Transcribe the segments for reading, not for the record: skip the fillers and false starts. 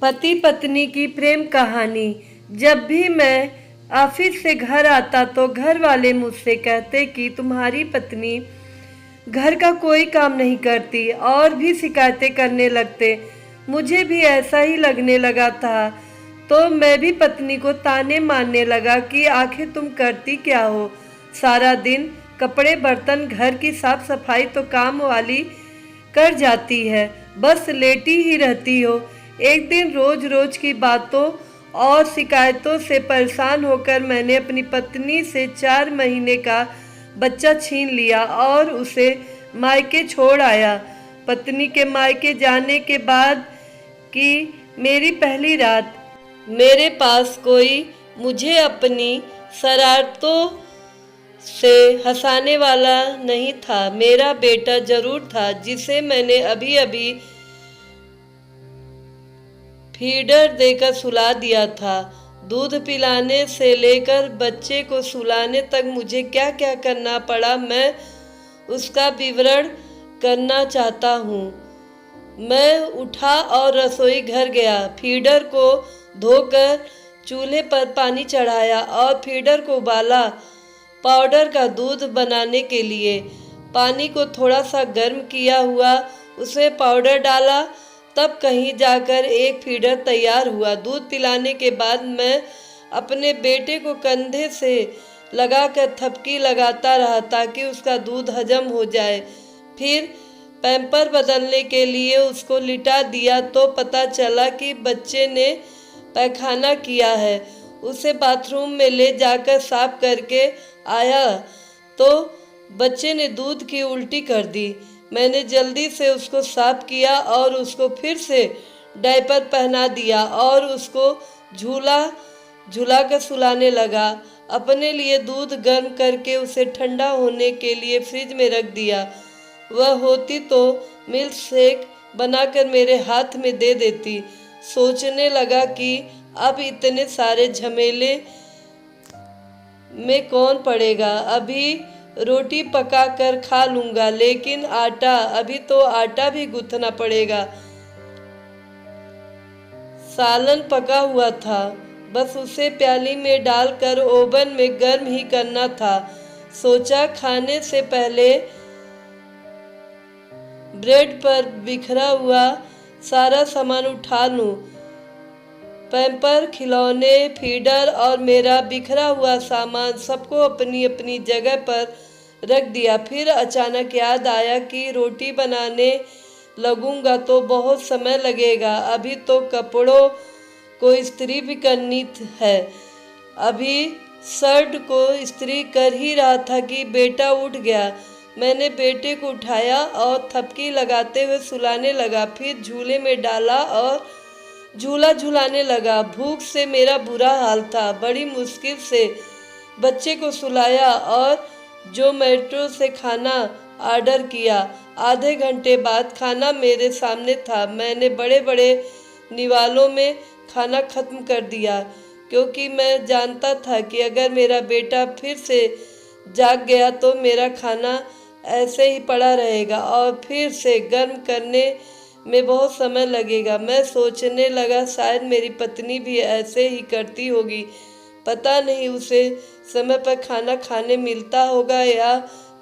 पति पत्नी की प्रेम कहानी। जब भी मैं ऑफिस से घर आता तो घर वाले मुझसे कहते कि तुम्हारी पत्नी घर का कोई काम नहीं करती और भी शिकायतें करने लगते। मुझे भी ऐसा ही लगने लगा था, तो मैं भी पत्नी को ताने मारने लगा कि आखिर तुम करती क्या हो। सारा दिन कपड़े बर्तन घर की साफ सफाई तो काम वाली कर जाती है, बस लेटी ही रहती हो। एक दिन रोज रोज की बातों और शिकायतों से परेशान होकर मैंने अपनी पत्नी से 4 महीने का बच्चा छीन लिया और उसे मायके छोड़ आया। पत्नी के मायके जाने के बाद की मेरी पहली रात। मेरे पास कोई मुझे अपनी शरारतों से हंसाने वाला नहीं था। मेरा बेटा जरूर था, जिसे मैंने अभी अभी फीडर देकर सुला दिया था। दूध पिलाने से लेकर बच्चे को सुलाने तक मुझे क्या क्या करना पड़ा, मैं उसका विवरण करना चाहता हूँ। मैं उठा और रसोई घर गया, फीडर को धोकर चूल्हे पर पानी चढ़ाया और फीडर को उबाला। पाउडर का दूध बनाने के लिए पानी को थोड़ा सा गर्म किया हुआ, उसमें पाउडर डाला, तब कहीं जाकर एक फीडर तैयार हुआ। दूध पिलाने के बाद मैं अपने बेटे को कंधे से लगाकर थपकी लगाता रहा ताकि उसका दूध हजम हो जाए। फिर पैम्पर बदलने के लिए उसको लिटा दिया तो पता चला कि बच्चे ने पैखाना किया है। उसे बाथरूम में ले जाकर साफ करके आया तो बच्चे ने दूध की उल्टी कर दी। मैंने जल्दी से उसको साफ किया और उसको फिर से डायपर पहना दिया और उसको झूला कर सुलाने लगा। अपने लिए दूध गर्म करके उसे ठंडा होने के लिए फ्रिज में रख दिया। वह होती तो मिल्क शेक बनाकर मेरे हाथ में दे देती। सोचने लगा कि अब इतने सारे झमेले में कौन पड़ेगा, अभी रोटी पका कर खा लूँगा, लेकिन अभी तो आटा भी गूँथना पड़ेगा। सालन पका हुआ था, बस उसे प्याली में डालकर ओवन में गर्म ही करना था। सोचा खाने से पहले ब्रेड पर बिखरा हुआ सारा सामान उठा लूं। पैम्पर, खिलौने, फीडर और मेरा बिखरा हुआ सामान सबको अपनी अपनी जगह पर रख दिया। फिर अचानक याद आया कि रोटी बनाने लगूंगा तो बहुत समय लगेगा। अभी तो कपड़ों को इस्त्री भी करनी है। अभी शर्ट को इस्त्री कर ही रहा था कि बेटा उठ गया। मैंने बेटे को उठाया और थपकी लगाते हुए सुलाने लगा, फिर झूले में डाला और झूला झुलाने लगा। भूख से मेरा बुरा हाल था। बड़ी मुश्किल से बच्चे को सुलाया और जोमैटो से खाना ऑर्डर किया। आधे घंटे बाद खाना मेरे सामने था। मैंने बड़े बड़े निवालों में खाना खत्म कर दिया, क्योंकि मैं जानता था कि अगर मेरा बेटा फिर से जाग गया तो मेरा खाना ऐसे ही पड़ा रहेगा और फिर से गर्म करने में बहुत समय लगेगा। मैं सोचने लगा शायद मेरी पत्नी भी ऐसे ही करती होगी। पता नहीं उसे समय पर खाना खाने मिलता होगा या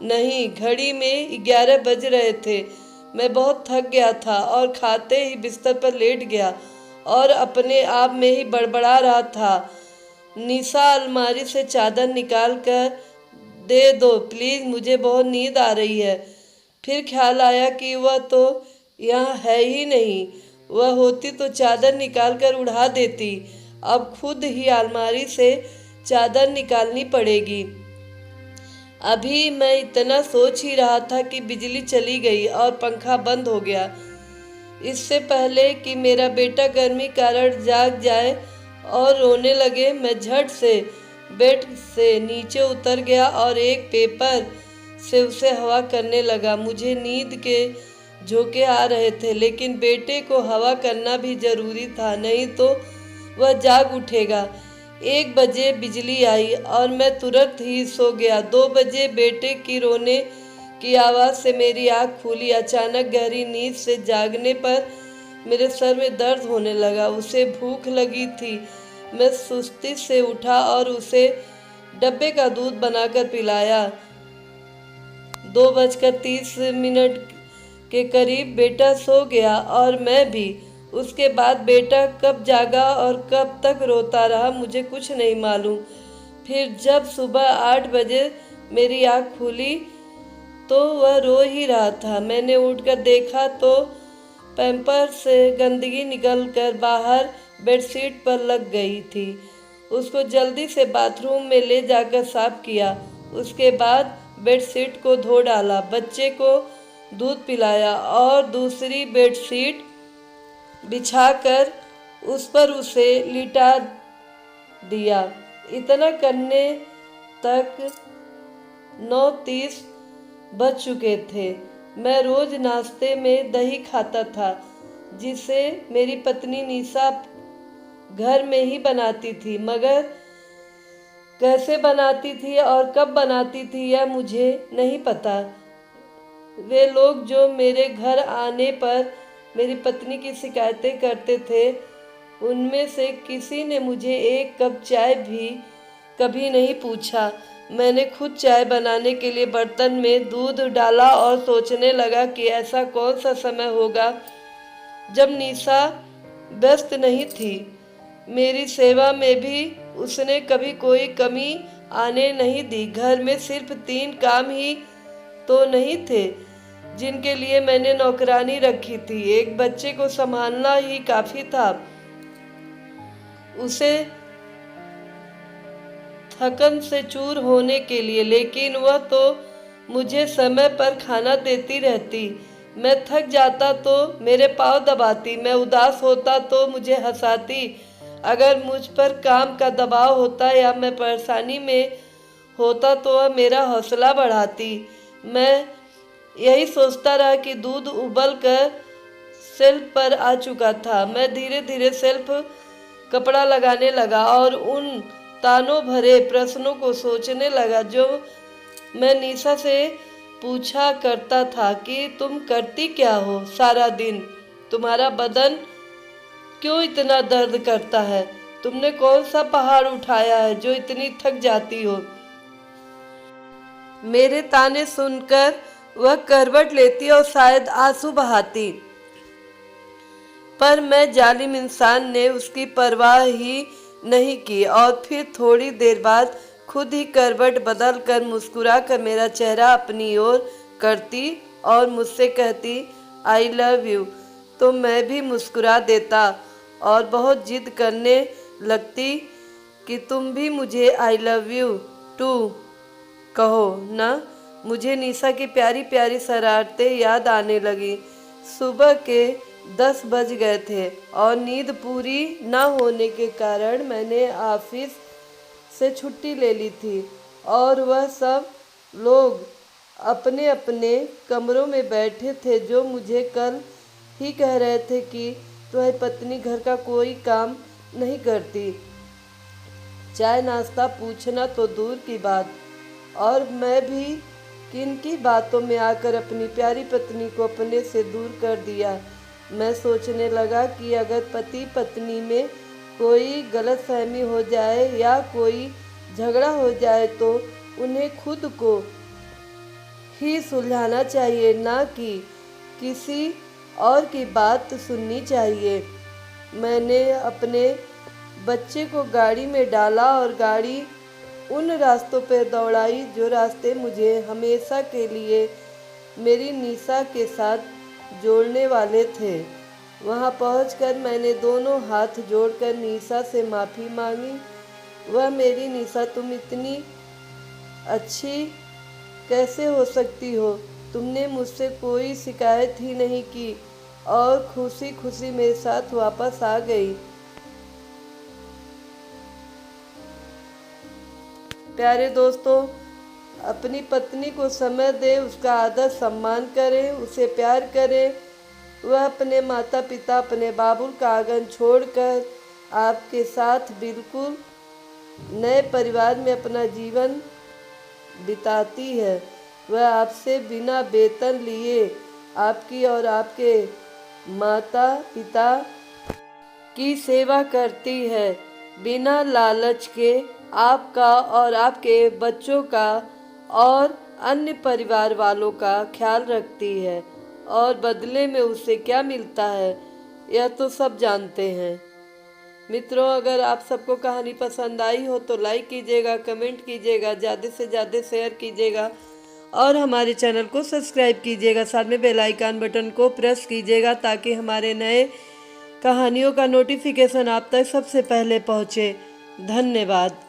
नहीं। घड़ी में 11 बज रहे थे। मैं बहुत थक गया था और खाते ही बिस्तर पर लेट गया और अपने आप में ही बड़बड़ा रहा था। निशा, अलमारी से चादर निकाल कर दे दो प्लीज़, मुझे बहुत नींद आ रही है। फिर ख्याल आया कि वह तो यहाँ है ही नहीं। वह होती तो चादर निकाल कर उड़ा देती। अब खुद ही अलमारी से चादर निकालनी पड़ेगी। अभी मैं इतना सोच ही रहा था कि बिजली चली गई और पंखा बंद हो गया। इससे पहले कि मेरा बेटा गर्मी कारण जाग जाए और रोने लगे, मैं झट से बेड से नीचे उतर गया और एक पेपर से उसे हवा करने लगा। मुझे नींद के झोंके आ रहे थे, लेकिन बेटे को हवा करना भी जरूरी था, नहीं तो वह जाग उठेगा। 1 बजे बिजली आई और मैं तुरंत ही सो गया। 2 बजे बेटे की रोने की आवाज़ से मेरी आँख खुली। अचानक गहरी नींद से जागने पर मेरे सर में दर्द होने लगा। उसे भूख लगी थी। मैं सुस्ती से उठा और उसे डब्बे का दूध बनाकर पिलाया। 2:30 के करीब बेटा सो गया और मैं भी। उसके बाद बेटा कब जागा और कब तक रोता रहा मुझे कुछ नहीं मालूम। फिर जब सुबह 8 बजे मेरी आँख खुली तो वह रो ही रहा था। मैंने उठकर देखा तो पैम्पर से गंदगी निकलकर बाहर बेडशीट पर लग गई थी। उसको जल्दी से बाथरूम में ले जाकर साफ किया। उसके बाद बेडशीट को धो डाला, बच्चे को दूध पिलाया और दूसरी बेडशीट बिछाकर उस पर उसे लिटा दिया। इतना करने तक 9:30 बज चुके थे। मैं रोज नाश्ते में दही खाता था, जिसे मेरी पत्नी निशा घर में ही बनाती थी, मगर कैसे बनाती थी और कब बनाती थी यह मुझे नहीं पता। वे लोग जो मेरे घर आने पर मेरी पत्नी की शिकायतें करते थे, उनमें से किसी ने मुझे एक कप चाय भी कभी नहीं पूछा। मैंने खुद चाय बनाने के लिए बर्तन में दूध डाला और सोचने लगा कि ऐसा कौन सा समय होगा जब निशा व्यस्त नहीं थी। मेरी सेवा में भी उसने कभी कोई कमी आने नहीं दी। घर में सिर्फ 3 काम ही तो नहीं थे जिनके लिए मैंने नौकरानी रखी थी। एक बच्चे को संभालना ही काफी था, उसे थकन से चूर होने के लिए, लेकिन वह तो मुझे समय पर खाना देती रहती। मैं थक जाता तो मेरे पाँव दबाती, मैं उदास होता तो मुझे हंसाती। अगर मुझ पर काम का दबाव होता या मैं परेशानी में होता तो वह मेरा हौसला बढ़ाती। मैं यही सोचता रहा कि दूध उबल कर शेल्फ पर आ चुका था। मैं धीरे धीरे शेल्फ कपड़ा लगाने लगा और उन तानों भरे प्रश्नों को सोचने लगा जो मैं निशा से पूछा करता था कि तुम करती क्या हो सारा दिन? तुम्हारा बदन क्यों इतना दर्द करता है? तुमने कौन सा पहाड़ उठाया है जो इतनी थक जाती हो? मेरे ताने सुनकर वह करवट लेती और शायद आंसू बहाती, पर मैं जालिम इंसान ने उसकी परवाह ही नहीं की और फिर थोड़ी देर बाद खुद ही करवट बदल कर मुस्कुरा कर मेरा चेहरा अपनी ओर करती और मुझसे कहती आई लव यू। तो मैं भी मुस्कुरा देता और बहुत जिद करने लगती कि तुम भी मुझे आई लव यू टू कहो ना। मुझे निशा की प्यारी प्यारी शरारतें याद आने लगी। सुबह के 10 बज गए थे और नींद पूरी न होने के कारण मैंने ऑफिस से छुट्टी ले ली थी और वह सब लोग अपने अपने कमरों में बैठे थे जो मुझे कल ही कह रहे थे कि तुम्हारी पत्नी घर का कोई काम नहीं करती। चाय नाश्ता पूछना तो दूर की बात, और मैं भी किन की बातों में आकर अपनी प्यारी पत्नी को अपने से दूर कर दिया। मैं सोचने लगा कि अगर पति पत्नी में कोई गलतफहमी हो जाए या कोई झगड़ा हो जाए तो उन्हें खुद को ही सुलझाना चाहिए, ना कि किसी और की बात सुननी चाहिए। मैंने अपने बच्चे को गाड़ी में डाला और गाड़ी उन रास्तों पर दौड़ाई जो रास्ते मुझे हमेशा के लिए मेरी निशा के साथ जोड़ने वाले थे। वहां पहुंचकर मैंने दोनों हाथ जोड़कर निशा से माफ़ी मांगी। वह मेरी निशा, तुम इतनी अच्छी कैसे हो सकती हो? तुमने मुझसे कोई शिकायत ही नहीं की और खुशी खुशी मेरे साथ वापस आ गई। प्यारे दोस्तों, अपनी पत्नी को समय दें, उसका आदर सम्मान करें, उसे प्यार करें। वह अपने माता पिता, अपने बाबुल का आंगन छोड़कर आपके साथ बिल्कुल नए परिवार में अपना जीवन बिताती है। वह आपसे बिना वेतन लिए आपकी और आपके माता पिता की सेवा करती है, बिना लालच के आपका और आपके बच्चों का और अन्य परिवार वालों का ख्याल रखती है, और बदले में उसे क्या मिलता है यह तो सब जानते हैं। मित्रों, अगर आप सबको कहानी पसंद आई हो तो लाइक कीजिएगा, कमेंट कीजिएगा, ज़्यादा से ज़्यादा शेयर कीजिएगा और हमारे चैनल को सब्सक्राइब कीजिएगा। साथ में बेल आइकन बटन को प्रेस कीजिएगा ताकि हमारे नए कहानियों का नोटिफिकेशन आप तक सबसे पहले पहुँचे। धन्यवाद।